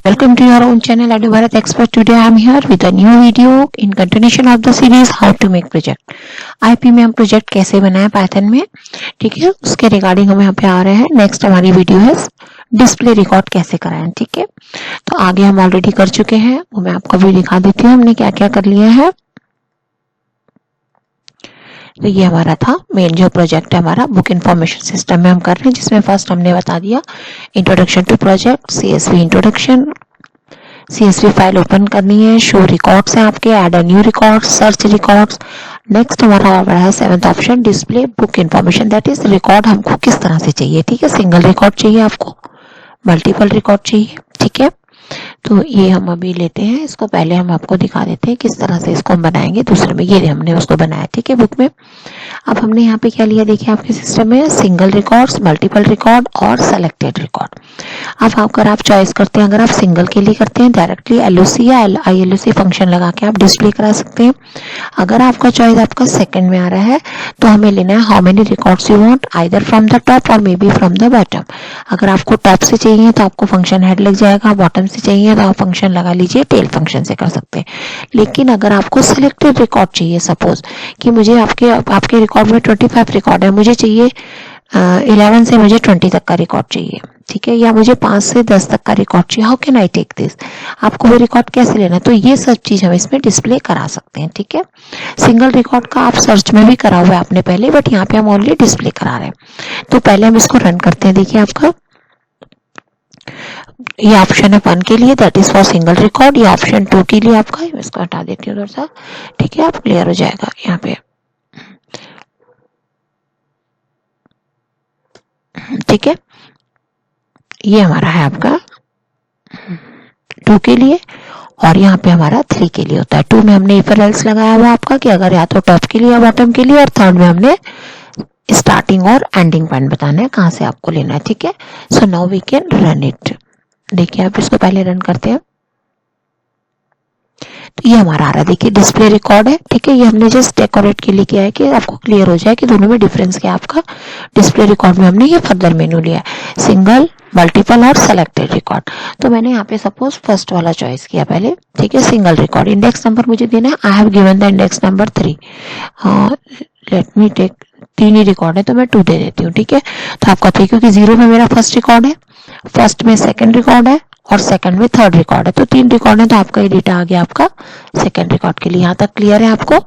Welcome to your own channel Adu Bharat Expert. Today I am here with a new video in continuation of the series how to make project. IP में हम project कैसे बनाएं Python में, ठीक है, उसके regarding हम यहाँ पे आ रहे हैं. नेक्स्ट हमारी वीडियो है डिस्प्ले रिकॉर्ड कैसे कराएं. ठीक है, तो आगे हम ऑलरेडी कर चुके हैं, वो मैं आपको भी दिखा देती हूँ हमने क्या क्या कर लिया है. तो ये हमारा था मेन जो प्रोजेक्ट है हमारा बुक इन्फॉर्मेशन सिस्टम में हम कर रहे हैं, जिसमें फर्स्ट हमने बता दिया introduction to project, CSV introduction, CSV file open करनी है, शो रिकॉर्ड्स हैं आपके, add a new record, search records. Next हमारा आ रहा है 7th option display book information, that is record हमको किस तरह से चाहिए. ठीक है, सिंगल रिकॉर्ड चाहिए आपको, मल्टीपल रिकॉर्ड चाहिए. ठीक है, तो ये हम अभी लेते हैं इसको, पहले हम आपको दिखा देते हैं किस तरह से इसको हम बनाएंगे. दूसरे में ये हमने उसको बनाया, ठीक है, बुक में. अब हमने यहाँ पे क्या लिया देखिए आपके सिस्टम में, सिंगल रिकॉर्ड्स, मल्टीपल रिकॉर्ड और सेलेक्टेड रिकॉर्ड. अब अगर आप चॉइस करते हैं, अगर आप सिंगल के लिए करते हैं डायरेक्टली LOC या ILOC फंक्शन लगा के आप डिस्प्ले करा सकते हैं. अगर आपका चॉइस आपका सेकंड में आ रहा है तो हमें लेना है how many records you want, either from the top और may be from the bottom. अगर आपको टॉप से चाहिए तो आपको फंक्शन हेड लग जाएगा, बॉटम से चाहिए तो आप फंक्शन लगा लीजिए, टेल फंक्शन से कर सकते हैं. लेकिन अगर आपको सिलेक्टेड रिकॉर्ड चाहिए, सपोज कि मुझे आपके रिकॉर्ड में 25 रिकॉर्ड है, मुझे चाहिए 11 से मुझे 20 तक का रिकॉर्ड चाहिए, ठीक है, या मुझे 5 से 10 तक का रिकॉर्ड चाहिए, how can I take this, आपको वो रिकॉर्ड कैसे लेना, तो ये सब चीज हम इसमें डिस्प्ले करा सकते हैं. ठीक है, सिंगल रिकॉर्ड का आप सर्च में भी करा हुआ है आपने पहले, बट यहाँ पे हम ऑलरेडी डिस्प्ले करा रहे हैं. तो पहले हम इसको रन करते हैं. देखिए आपका ये ऑप्शन है 1 के लिए, that is for single record. ये ऑप्शन 2 के लिए आपका, इसको हटा देती हूँ उधर सा, ठीक है, आप क्लियर हो जाएगा यहाँ पे. ठीक है, ये हमारा है आपका 2 के लिए, और यहाँ पे हमारा 3 के लिए होता है. 2 में हमने इफ एल्स लगाया हुआ आपका कि अगर या तो टॉप के लिए या बॉटम के लिए, और 3rd में हमने स्टार्टिंग और एंडिंग पॉइंट बताना है कहाँ से आपको लेना है. ठीक है, so now we can run it. देखिए आप इसको पहले रन करते हैं तो ये हमारा आ रहा है, देखिए डिस्प्ले रिकॉर्ड है. ठीक है, ये हमने जस्ट डेकोरेट के लिए किया है कि आपको क्लियर हो जाए कि दोनों में डिफरेंस क्या है. आपका डिस्प्ले रिकॉर्ड में हमने ये फर्दर मेनू लिया है, सिंगल, मल्टीपल और सेलेक्टेड रिकॉर्ड. तो मैंने यहाँ पे सपोज फर्स्ट वाला चॉइस किया पहले. ठीक है, सिंगल रिकॉर्ड, इंडेक्स नंबर मुझे देना है, I have given the index number 3. Let me take 3 ही रिकॉर्ड है तो मैं 2 दे देती हूँ. ठीक है, तो आपका 3 क्योंकि 0 में मेरा फर्स्ट रिकॉर्ड है, फर्स्ट में सेकंड रिकॉर्ड है और सेकंड में 3rd रिकॉर्ड है, तो 3 रिकॉर्ड है, तो आपका ये डेटा आ गया आपका सेकंड रिकॉर्ड के लिए. यहाँ तक क्लियर है आपको.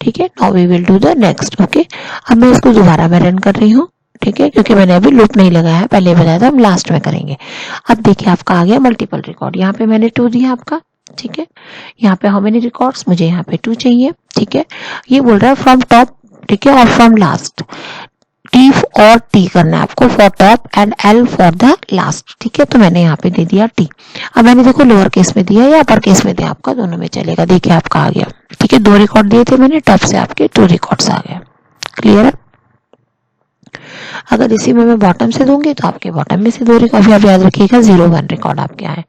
ठीक है, now we will do the next. Okay, अब मैं इसको दोबारा मैं रन कर रही हूँ. ठीक है, क्योंकि मैंने अभी लूप नहीं लगाया है, पहले बताया था हम लास्ट में करेंगे. अब देखिए आपका आ गया मल्टीपल रिकॉर्ड, यहाँ पे मैंने 2 दिया आपका. ठीक है, यहाँ पे हाउ मेनी रिकॉर्ड्स, मुझे यहाँ पे 2 चाहिए. ठीक है, ये बोल रहा है फ्रॉम टॉप, ठीक है, और फ्रॉम लास्ट. T और T करना है आपको for top and L for the last. ठीक है, तो मैंने यहाँ पे दे दिया T. अब मैंने देखो लोअर केस में दिया या अपर केस में दिया, आपका दोनों में चलेगा. देखिए आपका आ गया. ठीक है, 2 रिकॉर्ड दिए थे मैंने, टॉप से आपके 2 रिकॉर्ड्स आ गए. क्लियर है. अगर इसी में मैं बॉटम से दूंगी तो आपके बॉटम में से 2 रिकॉर्ड, आप याद रखिएगा 0-1 रिकॉर्ड आपके आए.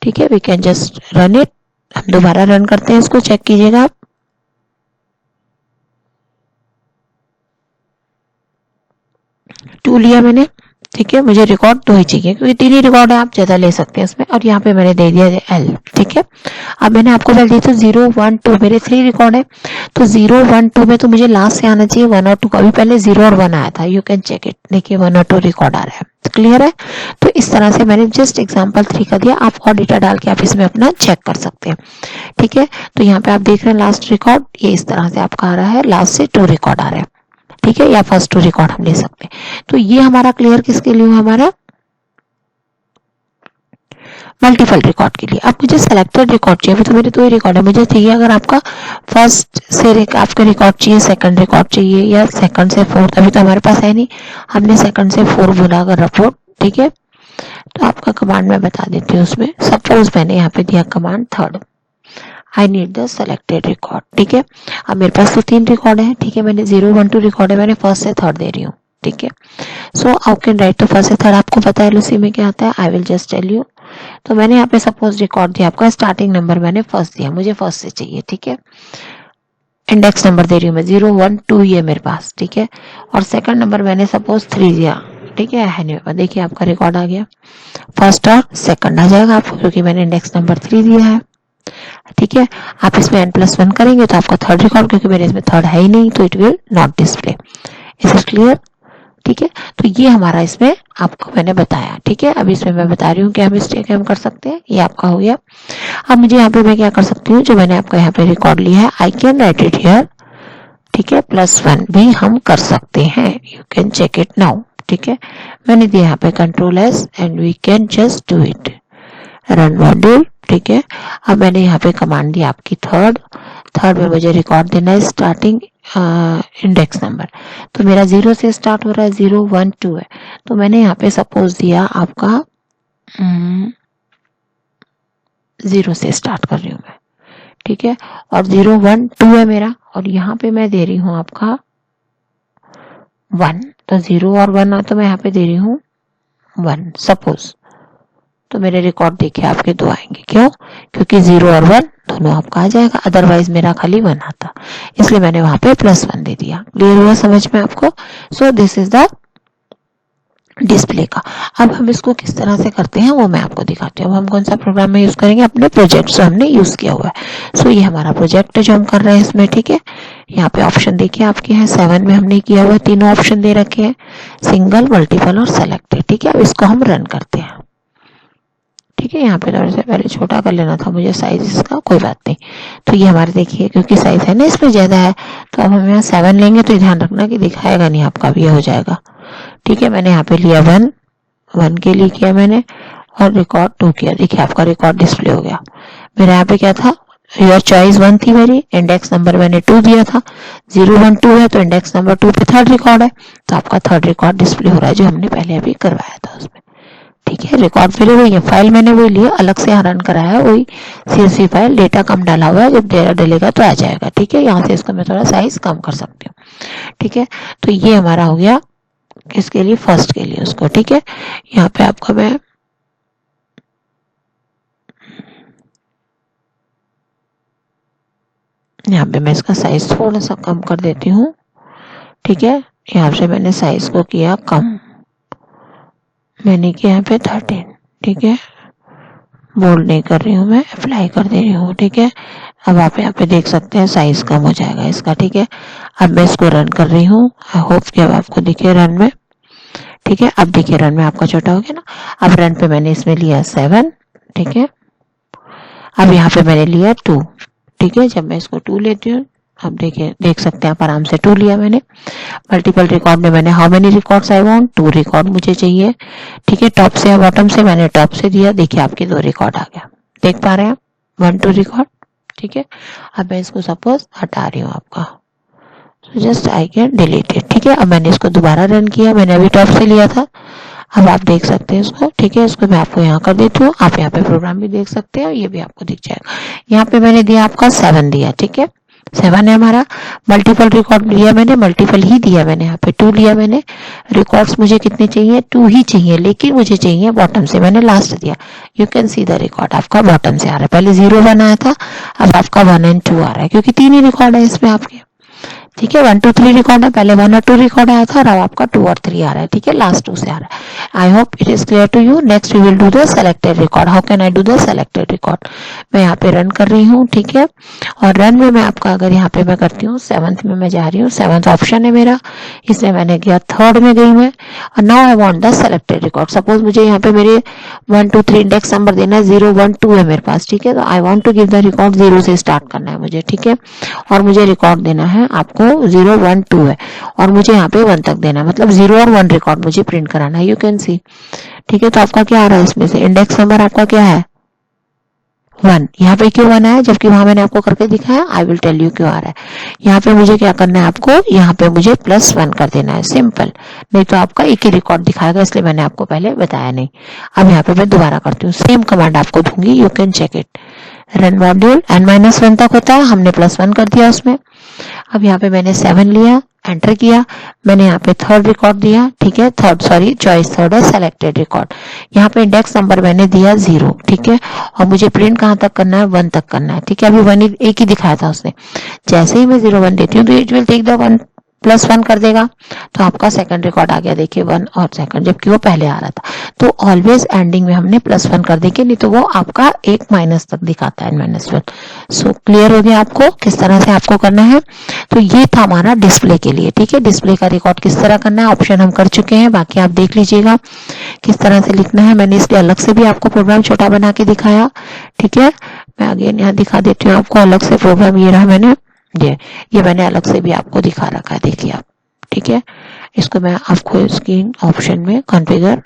ठीक है, we can just run it. हम दोबारा रन करते हैं इसको, चेक कीजिएगा आप. टू लिया मैंने. ठीक है, मुझे रिकॉर्ड 2 ही चाहिए क्योंकि 3 ही रिकॉर्ड है, आप ज्यादा ले सकते हैं इसमें. और यहाँ पे मैंने दे दिया L. ठीक है, अब मैंने आपको पहले दिया था 0, 1, 2, मेरे 3 रिकॉर्ड है, तो 0, 1, 2 में तो मुझे लास्ट से आना चाहिए 1 और 2. अभी पहले 0 और 1 आया था, यू कैन चेक इट. देखिए 1 और 2 रिकॉर्ड आ रहा है. क्लियर है. तो इस तरह से मैंने जस्ट एग्जाम्पल 3 का दिया, आप और डेटा डाल के आप इसमें अपना चेक कर सकते हैं. ठीक है, तो यहाँ पे आप देख रहे हैं लास्ट रिकॉर्ड, ये इस तरह से आपका आ रहा है, लास्ट से 2 रिकॉर्ड आ रहा है. ठीक है, या फर्स्ट 2 रिकॉर्ड हम ले सकते हैं. तो ये हमारा क्लियर किसके लिए हुआ, हमारा मल्टीपल रिकॉर्ड के लिए. अब मुझे सेलेक्टेड रिकॉर्ड चाहिए, तो मेरे 2 ही रिकॉर्ड है, मुझे चाहिए अगर आपका फर्स्ट से आपका रिकॉर्ड चाहिए, सेकंड रिकॉर्ड चाहिए, या सेकंड से 4th. अभी तो हमारे पास है नहीं, हमने सेकंड से 4 बोला अगर रिपोर्ट. ठीक है, तो आपका कमांड मैं बता देती हूँ उसमें. सपोज मैंने यहाँ पे दिया command 3rd, I need the selected record. ठीक है, अब मेरे पास तो 3 रिकॉर्ड है. ठीक है, मैंने 0, 1, 2 रिकॉर्ड है, मैंने फर्स्ट से 3rd दे रही हूँ. ठीक है, सो हाउ कैन राइट, तो फर्स्ट से 3rd आपको पता है LOC में क्या आता है, I will just tell you. तो मैंने यहाँ पे सपोज रिकॉर्ड दिया आपका, स्टार्टिंग नंबर मैंने फर्स्ट दिया, मुझे फर्स्ट से चाहिए. ठीक है, इंडेक्स नंबर दे रही हूँ मैं 0, 1, 2 ये मेरे पास. ठीक है, और सेकंड नंबर मैंने सपोज 3 दिया. ठीक है नहीं, देखिए आपका रिकॉर्ड आ गया, फर्स्ट और सेकंड आ जाएगा आपको, क्योंकि मैंने इंडेक्स नंबर 3 दिया है। ठीक है, आप इसमें n+1 करेंगे तो आपका थर्ड रिकॉर्ड, क्योंकि मेरे इसमें थर्ड है ही नहीं, तो it will not display. Is it clear? ठीक है, तो ये हमारा इसमें आपको मैंने बताया। ठीक है, अब इसमें मैं बता रही हूँ क्या मिस्टेक हम कर सकते हैं। ये आपका हो गया। अब मुझे यहाँ पे मैं क्या कर सकती हूँ, जो मैंने आपका यहाँ पे रिकॉर्ड लिया है, I can write it here. ठीक है, +1 भी हम कर सकते हैं, you can check it now. ठीक है, मैंने दिया यहाँ पे Ctrl+S and we can just do it, run module. ठीक है, अब मैंने यहाँ पे कमांड दी आपकी थर्ड में मुझे रिकॉर्ड देना है स्टार्टिंग इंडेक्स नंबर, तो मेरा 0 से स्टार्ट हो रहा है, 0 1 2 है, तो मैंने यहाँ पे सपोज दिया आपका 0 से स्टार्ट कर रही हूँ मैं। ठीक है, और 0 1 2 है मेरा, और यहाँ पे मैं दे रही हूँ आपका 1, तो 0 और 1 तो मैं यहाँ पे दे रही हूँ 1 सपोज, तो मेरे रिकॉर्ड देखिए आपके 2 आएंगे। क्यों? क्योंकि 0 और 1 दोनों आपका आ जाएगा, अदरवाइज मेरा खाली 1 आता, इसलिए मैंने वहां पे +1 दे दिया। क्लियर हुआ समझ में आपको? So this is the display का। अब हम इसको किस तरह से करते हैं वो मैं आपको दिखाती हूँ। हम कौन सा प्रोग्राम में यूज करेंगे, अपने प्रोजेक्ट जो हमने यूज किया हुआ है। सो ये हमारा प्रोजेक्ट है जो हम कर रहे हैं इसमें। ठीक है, यहाँ पे ऑप्शन देखिए आपके हैं 7 में हमने किया हुआ, तीनों ऑप्शन दे रखे हैं, सिंगल, मल्टीपल और सेलेक्टेड। ठीक है, अब इसको हम रन करते हैं। ठीक है, यहाँ पे थोड़ा सा पहले छोटा कर लेना था मुझे साइज इसका, कोई बात नहीं। तो ये हमारे देखिए, क्योंकि साइज है ना इसमें ज्यादा है, तो अब हम यहाँ 7 लेंगे, तो ध्यान रखना कि दिखाएगा नहीं आपका, भी हो जाएगा। ठीक है, मैंने यहाँ पे लिया 1 के लिए किया मैंने, और रिकॉर्ड 2 किया। देखिए आपका रिकॉर्ड डिस्प्ले हो गया। मेरे यहाँ पे क्या था, योर चॉइस 1 थी मेरी, इंडेक्स नंबर मैंने 2 दिया था, 0 1 2 है, तो इंडेक्स नंबर 2 पे थर्ड रिकॉर्ड है, तो आपका थर्ड रिकॉर्ड डिस्प्ले हो रहा है जो हमने पहले अभी करवाया था उसमें। ठीक है, रिकॉर्ड फिर वही है, फाइल मैंने वही लिया, अलग से रन कराया है, वही CSV फाइल, डेटा कम डाला हुआ है, जब डेटा डलेगा तो आ जाएगा। ठीक है, यहाँ से इसको मैं थोड़ा साइज कम कर सकती हूँ। ठीक है, तो ये हमारा हो गया किसके लिए, फर्स्ट के लिए उसको। ठीक है, यहाँ पे आपको मैं यहाँ पे मैं इसका साइज थोड़ा सा कम कर देती हूँ। ठीक है, यहाँ से मैंने साइज को किया कम, मैंने किया यहाँ पे 13। ठीक है, बोल्ड नहीं कर रही हूँ मैं, अप्लाई कर दे रही हूँ। ठीक है, अब आप यहाँ पे देख सकते हैं साइज कम हो जाएगा इसका। ठीक है, अब मैं इसको रन कर रही हूँ, आई होप कि अब आपको दिखे रन में। ठीक है, अब देखिए रन में आपका छोटा हो गया ना। अब रन पे मैंने इसमें लिया 7। ठीक है, अब यहाँ पे मैंने लिया 2। ठीक है, जब मैं इसको 2 लेती हूँ, अब देखिए देख सकते हैं आप आराम से 2 लिया मैंने। मल्टीपल रिकॉर्ड में मैंने how many records I want, 2 record मुझे चाहिए। ठीक है, टॉप से या बॉटम से, मैंने टॉप से दिया, देखिए आपके 2 रिकॉर्ड आ गया, देख पा रहे हैं 1 2 रिकॉर्ड। ठीक है, अब मैं इसको सपोज हटा रही हूँ आपका, तो just I can delete it. ठीक है, अब मैंने इसको दोबारा रन किया, मैंने अभी टॉप से लिया था, अब आप देख सकते हैं इसको। ठीक है, इसको मैं आपको यहाँ कर देती हूँ, आप यहाँ पे प्रोग्राम भी देख सकते हैं और ये भी आपको दिख जाएगा। यहाँ पे मैंने दिया आपका 7 दिया। ठीक है, 7 है हमारा। मल्टीपल रिकॉर्ड लिया मैंने, मल्टीपल ही दिया मैंने, यहाँ पे 2 लिया मैंने। रिकॉर्ड्स मुझे कितने चाहिए, 2 ही चाहिए, लेकिन मुझे चाहिए बॉटम से, मैंने लास्ट दिया। You can see the record आपका बॉटम से आ रहा है, पहले 0 1 आया था, अब आपका 1 और 2 आ रहा है, क्योंकि 3 ही रिकॉर्ड है इसमें आपके। ठीक है, 1 2 3 रिकॉर्ड है, पहले 1 और 2 रिकॉर्ड आया था, और अब आपका 2 और 3 आ रहा है। ठीक है, लास्ट 2 से आ रहा है। I hope it is clear to you. Next we will do the selected record. How can I do the selected record? मैं यहाँ पे रन कर रही हूँ। ठीक है, और रन में मैं आपका अगर यहाँ पे मैं करती हूँ 7th में मैं जा रही हूँ, 7th ऑप्शन है मेरा, इसमें मैंने किया 3rd में गई मैं, और now I want the selected record. Suppose मुझे यहाँ पे मेरे 1 2 3 इंडेक्स नंबर देना है, 0 1 2 है मेरे पास। ठीक है, तो I want to give the record 0 से स्टार्ट करना है मुझे। ठीक है, और मुझे रिकॉर्ड देना है आपको 0 1 2 है, और मुझे यहाँ पे 1 तक देना है, मतलब 0 और 1 रिकॉर्ड मुझे प्रिंट कराना है। You can see. ठीक है, तो आपका क्या आ रहा है इसमें से, इंडेक्स नंबर आपका क्या है 1। यहाँ पे क्यों 1 आया, जबकि वहां मैंने आपको करके दिखाया, आई विल टेल यू क्यों आ रहा है। यहाँ पे मुझे क्या करना है आपको, यहाँ पे मुझे +1 कर देना है, सिंपल, नहीं तो आपका एक ही रिकॉर्ड दिखाएगा, इसलिए मैंने आपको पहले बताया नहीं। अब यहाँ पे मैं दोबारा करती हूँ, सेम कमांड आपको दूंगी, you can check it. Run module n-1 तक होता है, हमने +1 कर दिया उसमें। अब यहाँ पे मैंने 7 लिया, एंटर किया, मैंने यहाँ पे 3rd रिकॉर्ड दिया। ठीक है, चॉइस 3rd है, सेलेक्टेड रिकॉर्ड। यहाँ पे इंडेक्स नंबर मैंने दिया 0। ठीक है, और मुझे प्रिंट कहाँ तक करना है, 1 तक करना है। ठीक है, अभी 1 एक ही दिखाया था उसने। जैसे ही मैं 0 1 देती हूँ, तो इट विल टेक द 1 +1 कर देगा तो आपका सेकंड रिकॉर्ड आ गया, देखिए 1 और सेकंड, जबकि वो पहले आ रहा था। तो ऑलवेज एंडिंग में हमने +1 कर देंगे, नहीं तो वो आपका 1 माइनस तक दिखाता है, -1। सो क्लियर हो गया आपको किस तरह से आपको करना है। तो ये था हमारा डिस्प्ले के लिए, ठीक है। डिस्प्ले का रिकॉर्ड किस तरह करना है ऑप्शन हम कर चुके हैं, बाकी आप देख लीजिएगा किस तरह से लिखना है। मैंने इसलिए अलग से भी आपको प्रोग्राम छोटा बना के दिखाया, ठीक है। मैं अगेन यहाँ दिखा देती हूँ आपको अलग से प्रोग्राम, ये रहा मैंने, ये मैंने अलग से भी आपको दिखा रखा है, देखिए आप, ठीक है। इसको मैं आपको स्क्रीन ऑप्शन में कॉन्फ़िगर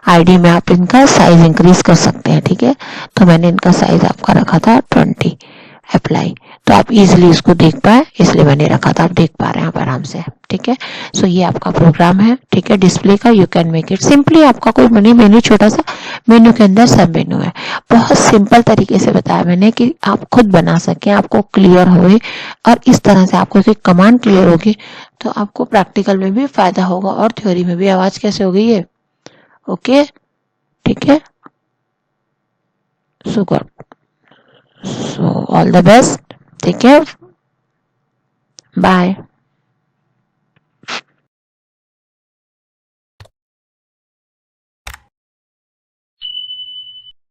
आईडी में आप इनका साइज इंक्रीज कर सकते हैं, ठीक है। तो मैंने इनका साइज आपका रखा था 20, अप्लाई, तो आप इजीली इसको देख पाए इसलिए मैंने रखा था, आप देख पा रहे हैं आप आराम से, ठीक है। सो ये आपका प्रोग्राम है, ठीक है, डिस्प्ले का। You can make it simply, आपका कोई मनी मेन्यू, छोटा सा मेन्यू के अंदर सब मेन्यू है। बहुत सिंपल तरीके से बताया मैंने कि आप खुद बना सकें, आपको क्लियर होए, और इस तरह से आपको एक कमांड क्लियर होगी तो आपको प्रैक्टिकल में भी फायदा होगा और थ्योरी में भी। आवाज कैसे हो गई है? ओके, ठीक है। So good, so all the best, take care, bye.